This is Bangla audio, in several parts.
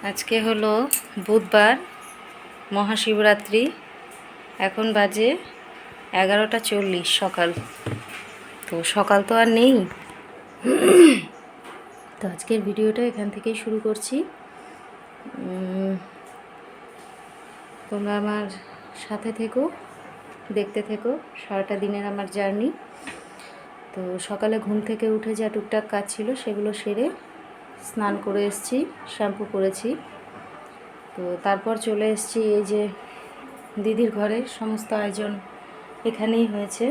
আজকে হলো বুধবার, মহাশিবরাত্রি। এখন বাজে 11:40 সকাল। তো সকাল তো আর নেই, তো আজকের ভিডিওটা এখান থেকেই শুরু করছি। তোমরা আমার সাথে থেকো, দেখতে থেকো সারাটা দিনের আমার জার্নি। তো সকালে ঘুম থেকে উঠে যা টুকটাক কাজ ছিল সেগুলো সেরে স্নান করে এসেছি, শ্যাম্পু করেছি। তো তারপর চলে এসেছি এই যে দিদির ঘরে। সমস্ত আয়োজন এখানেই হয়েছে।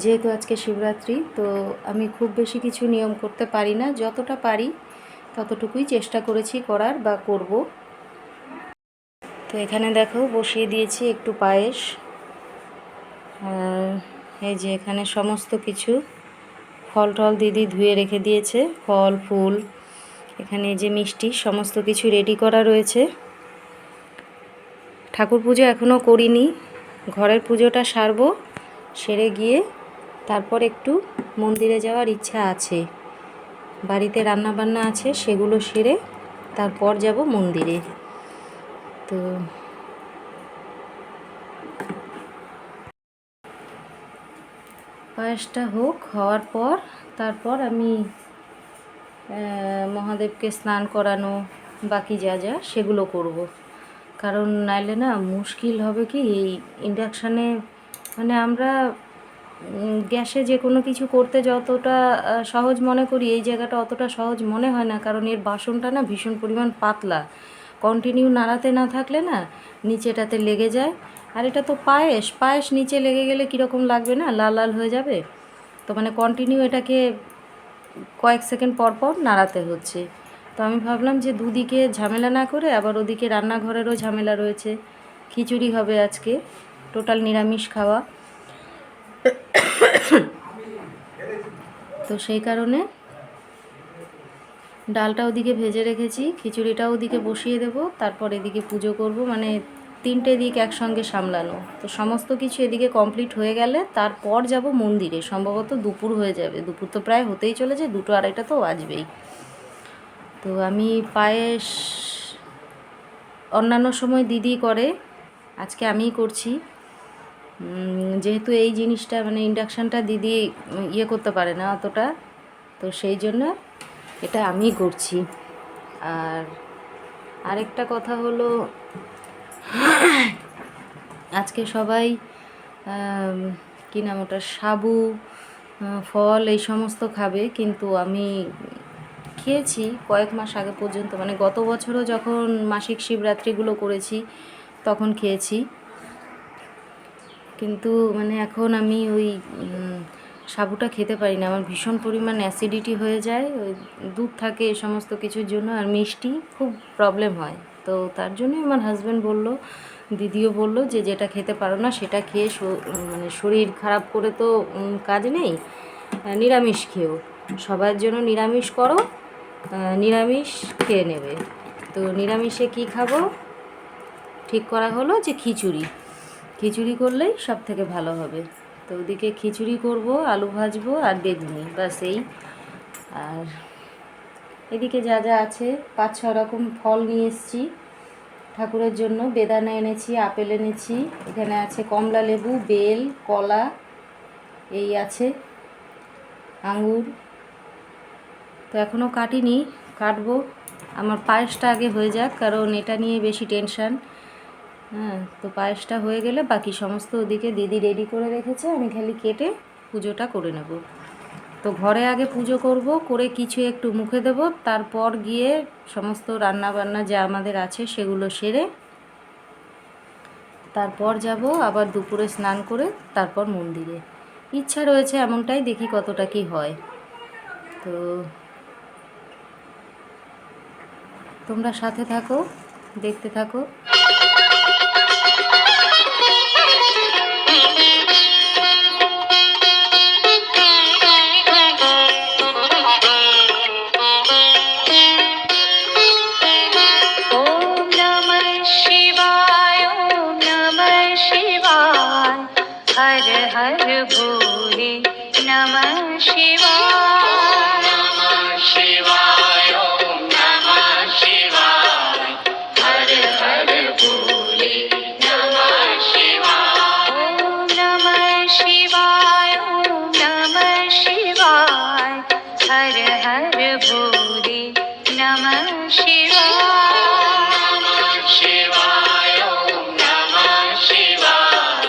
যেহেতু আজকে শিবরাত্রি, তো আমি খুব বেশি কিছু নিয়ম করতে পারি না, যতটা পারি ততটুকুই চেষ্টা করেছি করার বা করব। তো এখানে দেখো বসিয়ে দিয়েছি একটু পায়েস। এই যে এখানে সমস্ত কিছু ফল টল দিদি ধুয়ে রেখে দিয়েছে, ফল ফুল, এখানে যে মিষ্টি, সমস্ত কিছু রেডি করা রয়েছে। ঠাকুর পুজো এখনও করিনি, ঘরের পুজোটা সারবো, সেরে গিয়ে তারপর একটু মন্দিরে যাওয়ার ইচ্ছা আছে। বাড়িতে রান্না বান্না আছে, সেগুলো সেরে তারপর যাব মন্দিরে। তো পায়েসটা হওয়ার পর তারপর আমি মহাদেবকে স্নান করানো, বাকি যা যা সেগুলো করব। কারণ নাইলে না মুশকিল হবে কি, এই ইন্ডাকশানে মানে আমরা গ্যাসে যে কোনো কিছু করতে যতটা সহজ মনে করি, এই জায়গাটা অতটা সহজ মনে হয় না। কারণ এর বাসনটা না ভীষণ পরিমাণ পাতলা, কন্টিনিউ নাড়াতে না থাকলে না নিচেটাতে লেগে যায়। আর এটা তো পায়েস, পায়েস নিচে লেগে গেলে কীরকম লাগবে না, লাল লাল হয়ে যাবে। তো মানে কন্টিনিউ এটাকে কয়েক সেকেন্ড পর পর নাড়াতে হচ্ছে। তো আমি ভাবলাম যে দুদিকে ঝামেলা না করে, আবার ওদিকে রান্নাঘরেরও ঝামেলা রয়েছে। খিচুড়ি হবে আজকে, টোটাল নিরামিষ খাওয়া। তো সেই কারণে ডালটা ওদিকে ভেজে রেখেছি, খিচুড়িটাও ওদিকে বসিয়ে দেব, তারপর এদিকে পুজো করব। মানে তিনটে দিক একসঙ্গে সামলানো। তো সমস্ত কিছু এদিকে কমপ্লিট হয়ে গেলে তারপর যাব মন্দিরে। সম্ভবত দুপুর হয়ে যাবে, দুপুর তো প্রায় হতেই চলেছে, 2টো 2:30 তো বাজবেই। তো আমি পায়েস অন্যান্য সময় দিদি করে, আজকে আমিই করছি। যেহেতু এই জিনিসটা মানে ইন্ডাকশানটা দিদি করতে পারে না অতটা, তো সেই জন্য এটা আমিই করছি। আর আরেকটা কথা হলো, আজকে সবাই কী নাম ওটা, সাবু ফল এই সমস্ত খাবে, কিন্তু আমি খেয়েছি কয়েক মাস আগে পর্যন্ত। মানে গত বছরও যখন মাসিক শিবরাত্রিগুলো করেছি তখন খেয়েছি, কিন্তু মানে এখন আমি ওই সাবুটা খেতে পারি না। আমার ভীষণ পরিমাণ অ্যাসিডিটি হয়ে যায়, ওই দুধ থাকে এই সমস্ত কিছুর জন্য, আর মিষ্টি খুব প্রবলেম হয়। তো তার জন্যই আমার হাজব্যান্ড বলল, দিদিও বলল যে যেটা খেতে পারো না সেটা খেয়ে মানে শরীর খারাপ করে তো কাজ নেই, নিরামিষ খেও, সবার জন্য নিরামিষ করো, নিরামিষ খেয়ে নেবে। তো নিরামিষে কি খাবো ঠিক করা হলো যে খিচুড়ি করলেই সব থেকে ভালো হবে। তো ওদিকে খিচুড়ি করব, আলু ভাজবো আর বেগুনি, ব্যাস এই। আর এদিকে যা যা আছে 5-6 রকম ফল নিয়ে এসেছি ঠাকুরের জন্য। বেদানা এনেছি, আপেল এনেছি, এখানে আছে কমলা লেবু, বেল, কলা, এই আছে আঙ্গুর। তো এখনও কাটিনি, কাটবো। আমার পায়েসটা আগে হয়ে যাক, কারণ এটা নিয়ে বেশি টেনশান। তো পায়েসটা হয়ে গেলে বাকি সমস্ত ওদিকে দিদি রেডি করে রেখেছে, আমি খালি কেটে পুজোটা করে নেব। তো ঘরে আগে পুজো করব, করে কিছু একটু মুখে দেব, তারপর গিয়ে সমস্ত রান্না বান্না যা আমাদের আছে সেগুলো সেরে তারপর যাব আবার দুপুরে স্নান করে তারপর মন্দিরে। ইচ্ছা রয়েছে এমনটাই, দেখি কতটা কি হয়। তো তোমরা সাথে থাকো, দেখতে থাকো। हर हर भोले नमः शिवाय, नमः शिवाय, ओम नमः शिवाय ॐ नमः शिवाय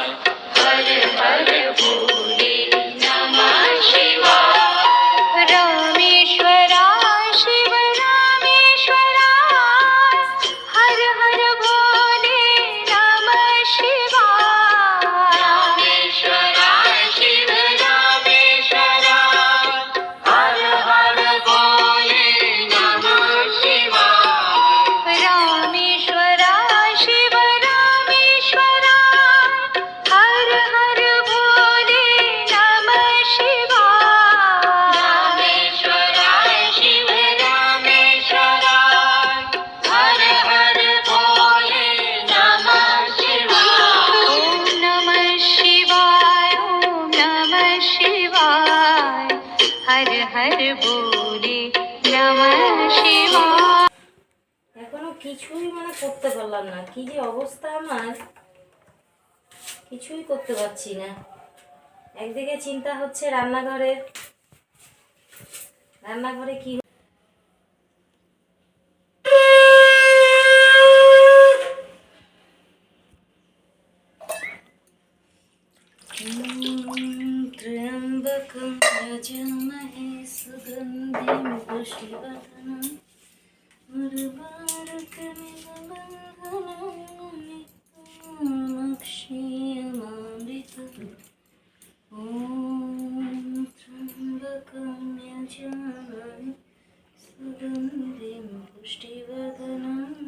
हर हर भोले नमः शिवाय रामेश्वराय शिव रामेश्वराय हर हर भोले नमः शिवाय रामेश्वराय शिव रामेश्वराय हर हर भोले नमः शिवाय रामेश्वराय शिव रामेश्वराय हर हर भोले नमः शिवाय रामेश्वराय शिव रामेश्वराय हर हर भोले नमः शिवाय ॐ नमः शिवाय ॐ नमः शिवाय हर हर भोले नमः शिवाय এখনো কিছুই মানে করতে পারলাম না, কি যে অবস্থা আমার, কিছুই করতে পারছি না। একদিকে চিন্তা হচ্ছে রান্নাঘরে কি ত্র্যম্বকং যজামহে সুগন্ধিম পুষ্টিবর্ধনম উর্বারুকমিব বন্ধনান্বিতমক্ষীয়মামৃতম ॐ त्र्यम्बकं यजामहे सुगन्धिं पुष्टिवर्धनम्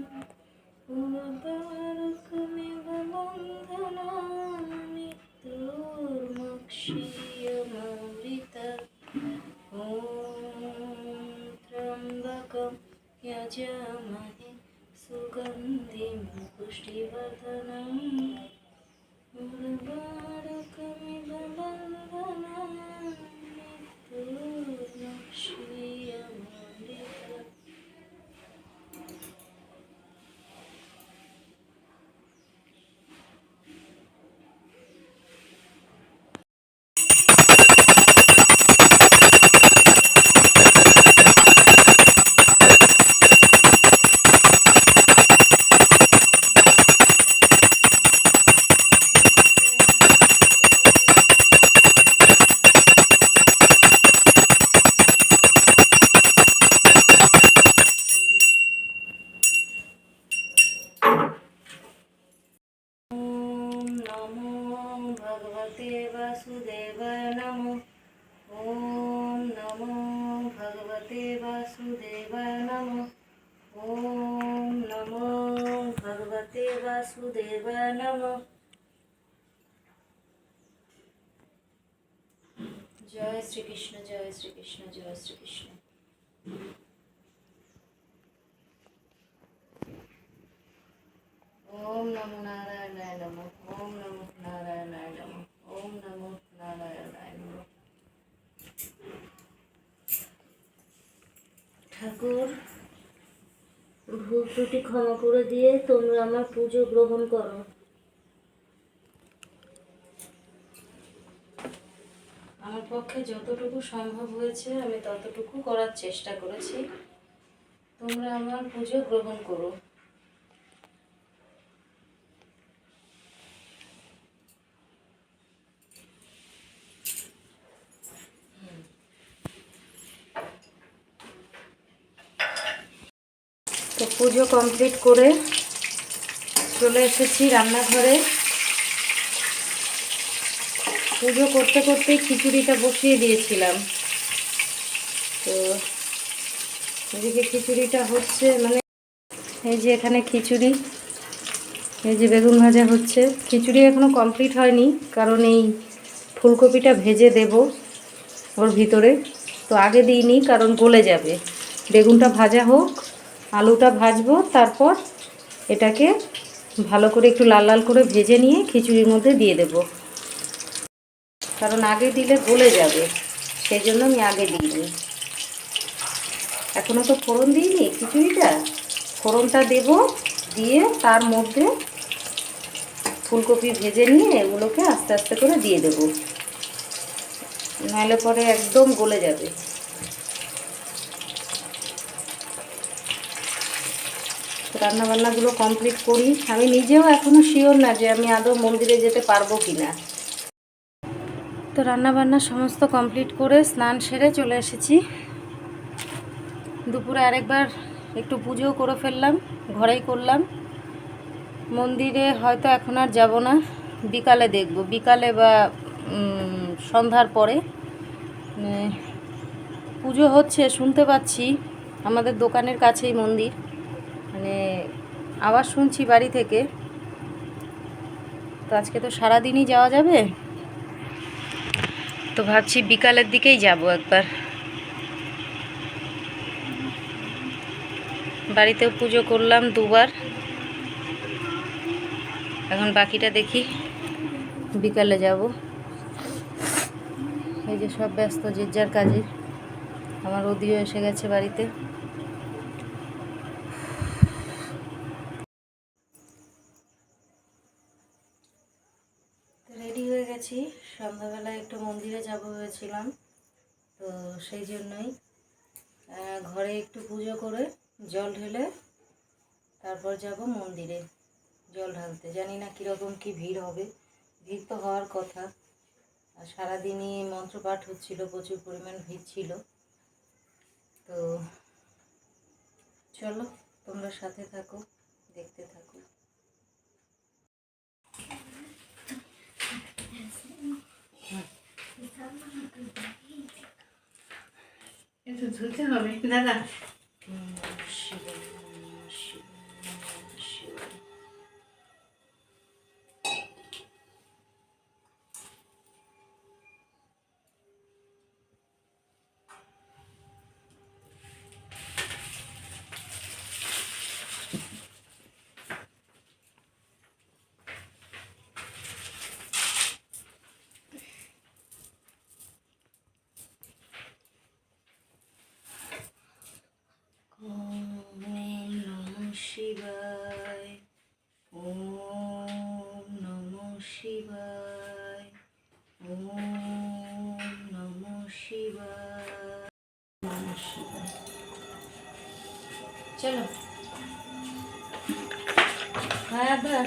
उर्वारुकमिव बन्धनानि मृत्युर्मुक्षीयमामृतम् ॐ त्र्यम्बकं यजामहे सुगन्धिं पुष्टिवर्धनम् उर्वारुकमिव बन्धनानि मृत्युर्मुक्षीयमामृतम्। भगवते वासुदेवाय नमो। ओम नमो भगवते वासुदेवाय नमो। ओम नमो भगवते वासुदेवाय नमो। जय श्री कृष्ण, जय श्री कृष्ण, जय श्री कृष्ण। ओम नमो नारायणाय नमः। ओम नमो नारायणाय नमः। ओम नमो नारायणाय नमः। ঠাকুর, ভুল ত্রুটি ক্ষমা করে দিয়ে তোমরা আমার পুজো গ্রহণ করো। আমার পক্ষে যতটুকু সম্ভব হয়েছে আমি ততটুকু করার চেষ্টা করেছি। তোমরা আমার পুজো গ্রহণ করো। তো পুজো কমপ্লিট করে চলে এসেছি রান্নাঘরে। পুজো করতে করতেই খিচুড়িটা বসিয়ে দিয়েছিলাম। তো এদিকে খিচুড়িটা হচ্ছে, মানে এই যে এখানে খিচুড়ি, এই যে বেগুন ভাজা হচ্ছে। খিচুড়ি এখনও কমপ্লিট হয়নি, কারণ এই ফুলকপিটা ভেজে দেব ওর ভিতরে। তো আগে দিইনি, কারণ গলে যাবে। বেগুনটা ভাজা হোক, আলুটা ভাজবো, তারপর এটাকে ভালো করে একটু লাল লাল করে ভেজে নিয়ে খিচুড়ির মধ্যে দিয়ে দেব, কারণ আগে দিলে গলে যাবে। সেই জন্য আমি আগে দিইনি। এখনও তো ফোড়ন দিইনি খিচুড়িটা। ফোড়নটা দেব, দিয়ে তার মধ্যে ফুলকপি ভেজে নিয়ে এগুলোকে আস্তে আস্তে করে দিয়ে দেব, নাহলে পরে একদম গলে যাবে। রান্নাবান্নাগুলো কমপ্লিট করি। আমি নিজেও এখনও শিওর না যে আমি আদৌ মন্দিরে যেতে পারবো কি না। তো রান্নাবান্না সমস্ত কমপ্লিট করে স্নান সেরে চলে এসেছি। দুপুরে আরেকবার একটু পুজোও করে ফেললাম, ঘরেই করলাম। মন্দিরে হয়তো এখন আর যাব না, বিকালে দেখব, বিকালে বা সন্ধ্যার পরে পুজো হচ্ছে শুনতে পাচ্ছি। আমাদের দোকানের কাছেই মন্দির, মানে আবার শুনছি বাড়ি থেকে। তো আজকে তো সারাদিনই যাওয়া যাবে, তো ভাবছি বিকালের দিকেই যাব একবার। বাড়িতেও পুজো করলাম দুবার, এখন বাকিটা দেখি বিকালে যাব। এই যে সব ব্যস্ত যে যার কাজে। আমার ওদিও এসে গেছে বাড়িতে। রেডি হয়ে গেছি, সন্ধ্যাবেলায় একটু মন্দিরে যাব ভেবেছিলাম, তো সেই জন্যই ঘরে একটু পুজো করে জল ঢেলে তারপর যাব মন্দিরে জল ঢালতে। জানি না কীরকম কি ভিড় হবে, ভিড় তো হওয়ার কথা। আর সারাদিনই মন্ত্রপাঠ হচ্ছিল, প্রচুর পরিমাণ ভিড় ছিল। তো চলো তোমরা সাথে থাকো, দেখতে থাকো। ঝুলতে হবে দাদা। ওম নমঃ শিবায়, ওম নমঃ শিবায়, ওম নমঃ শিবায়, নমঃ শিবায়। চলো হ্যাঁ আবার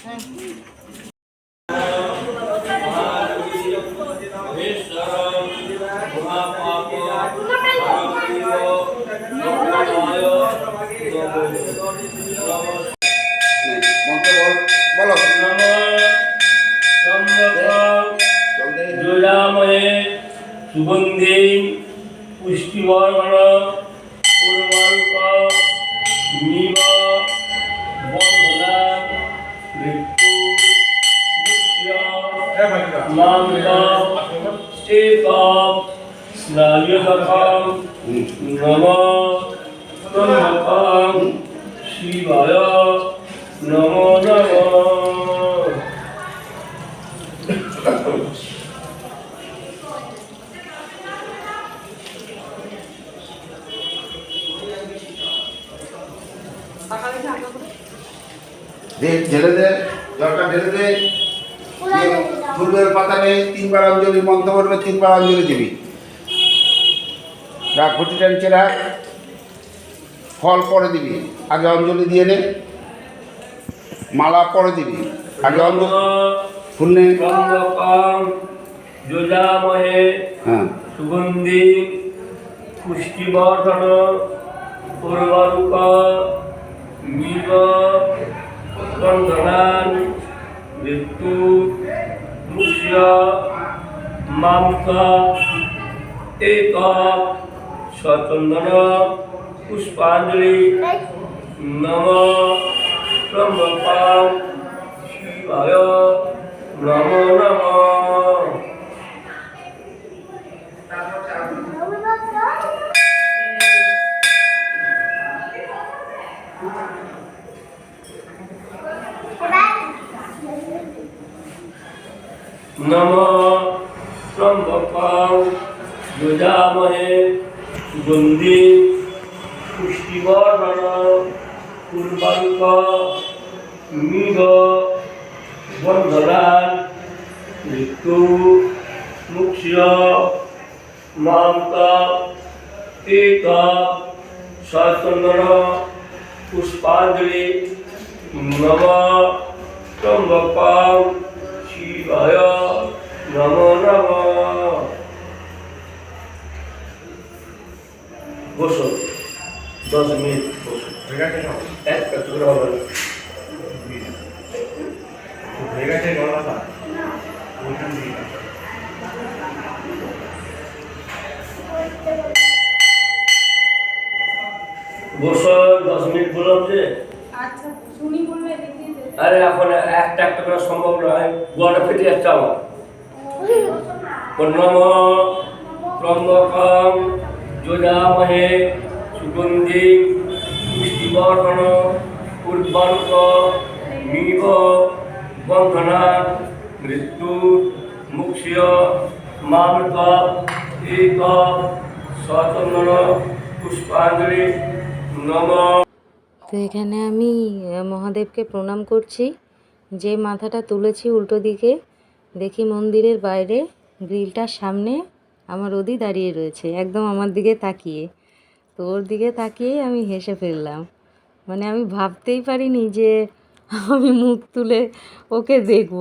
হ্যাঁ। সুগন্ধি পুষ্টিবর্ধন উর্বরক নিব বন্ধনা মৃত্যু স্নায়ুদকম নম ব্রহ্মকম শিবায় নমো নমঃ। ঢেলে দে, জলটা ঢেলে দে। ফুলের পাতা নেই, 3 বার অঞ্জলি মন্ত্র করবে, 3 বার অঞ্জলি দিবি। রাখ, ঘুটিটা নিচে রাখ, ফল পরে দিবি, আগে অঞ্জলি দিয়ে নে। মালা পরে দিবি, আগে অঞ্জলি ফুল নে। যজামহে হ্যাঁ, সুগন্ধি পুষ্টিবর্ধন উর্বরক নিব বন্ধনান মৃত্যু মুক্ষ্য মামক এক সচন্দন পুষ্পাঞ্জলি নম ব্রহ্মপাম শিবায় নমো নমঃ। নম ব্রহ্মপাং যজামহে সুগন্ধি পুষ্টিবর্ধন উর্বরক নিব বন্ধনান মৃত্যু মুক্ষ্য মামতা এক সচন্দন পুষ্পাঞ্জলি নম ত্রম্বকং শিবায় নমো নমঃ। বসো 10 মিনিট বসো, একটা টুকরো হবে না। বসো 10 মিনিট বললাম যে। আরে এখন একটা একটা করা সম্ভব নয়, গলাটা ফেটে যাচ্ছে আমার। নম ত্রম্বকং যজামহে সুগন্ধি পুষ্টিবর্ধন উর্বরক মিব বন্ধনাৎ মৃত্যু মুক্ষ্য মামৃত এক সচন্দন পুষ্পাঞ্জলি নম। তো এখানে আমি মহাদেবকে প্রণাম করছি। যে মাথাটা তুলেছি উল্টো দিকে, দেখি মন্দিরের বাইরে গ্রিলটার সামনে আমার ওদি দাঁড়িয়ে রয়েছে, একদম আমার দিকে তাকিয়ে। তো ওর দিকে তাকিয়েই আমি হেসে ফেললাম। মানে আমি ভাবতেই পারিনি যে আমি মুখ তুলে ওকে দেখব,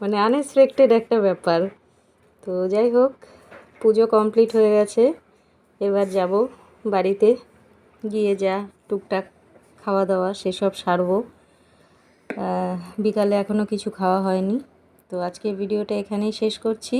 মানে আনএক্সপেক্টেড একটা ব্যাপার। তো যাই হোক, পুজো কমপ্লিট হয়ে গেছে। এবার যাব বাড়িতে, গিয়ে যা টুকটাক খাওয়া দাওয়া সেসব সারবো। বিকালে এখনও কিছু খাওয়া হয়নি। তো আজকে ভিডিওটা এখানেই শেষ করছি।